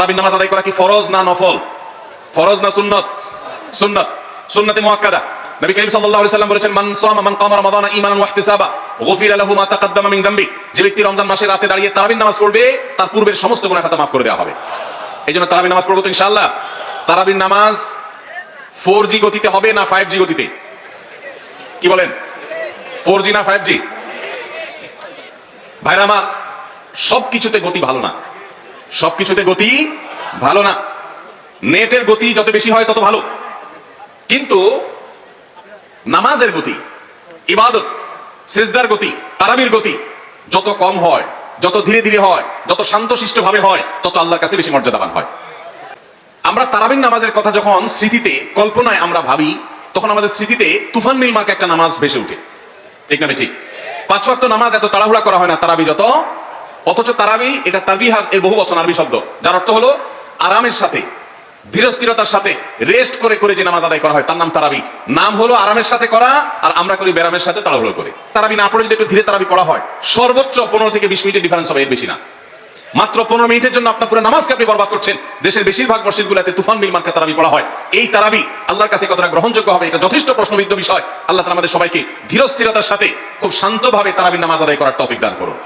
তারাবির নামাজ আদায় করা কি ফরজ না নফল? ফরজ না সুন্নত? সুন্নত, সুন্নতে মুআক্কাদা। নবী করিম সাল্লাল্লাহু আলাইহি সাল্লাম বলেছেন, মান সামা মান কামা রমাদানা ঈমানান ওয়া ইহতিসাবা গুফিরা লাহু মা তাকাদ্দামা মিন যামবি। যে ব্যক্তি রমজান মাসে রাতে দাঁড়িয়ে তারাবির নামাজ পড়বে, তার পূর্বের সমস্ত গুনাহ খাতা মাফ করে দেওয়া হবে। এইজন্য তারাবির নামাজ পড়বো তো ইনশাআল্লাহ। তারাবির নামাজ 4G গতিতে হবে না 5G গতিতে? কি বলেন, 4G না 5G? ভাইরা আমার, সবকিছুতে গতি ভালো না, সবকিছুতে গতি ভালো না। নেটের গতি যত বেশি হয় তত ভালো, কিন্তু নামাজের গতি, ইবাদত, সিজদার গতি, তারাবির গতি যত কম হয়, যত ধীরে ধীরে হয়, যত শান্তশিষ্ট ভাবে হয়, তত আল্লাহর কাছে বেশি মর্যাদাবান হয়। আমরা তারাবির নামাজের কথা যখন স্মৃতিতে, কল্পনায় আমরা ভাবি, তখন আমাদের স্মৃতিতে তুফান মিল মার্কে একটা নামাজ ভেসে ওঠে, ঠিক না ঠিক? 5 ওয়াক্ত নামাজ এত তাড়াহুড়া করা হয় না তারাবি যত। অথচ তারাবি এটা তারবিহাত এর বহু বচন আরবি শব্দ, যার অর্থ হলো আরামের সাথে, ধীরস্থিরতার সাথে, রেস্ট করে করে যে নামাজ আদায় করা হয় তার নাম তারাবি। নাম হলো আরামের সাথে করা, আর আমরা করি ব্যারামের সাথে তাড়াহুড়ো করে। তারাবি না পড়ে যদি একটু ধীরে তারাবি পড়া হয়, সর্বোচ্চ 15 থেকে 20 মিনিটের ডিফারেন্স হবে, এর বেশি না। মাত্র 15 মিনিটের জন্য আপনার পুরো নামাজকে আপনি বরবাদ করছেন। দেশের বেশিরভাগ মসজিদগুলোতে তুফান মিল মার্কা তারাবি পড়া হয়। এই তারাবি আল্লাহর কাছে কতটা গ্রহণযোগ্য হবে, এটা যথেষ্ট প্রশ্নবিদ্ধ বিষয়। আল্লাহ তাআলা আমাদের সবাইকে ধীরস্থিরতার সাথে খুব শান্তভাবে তারাবির নামাজ আদায় করার তৌফিক দান করুন।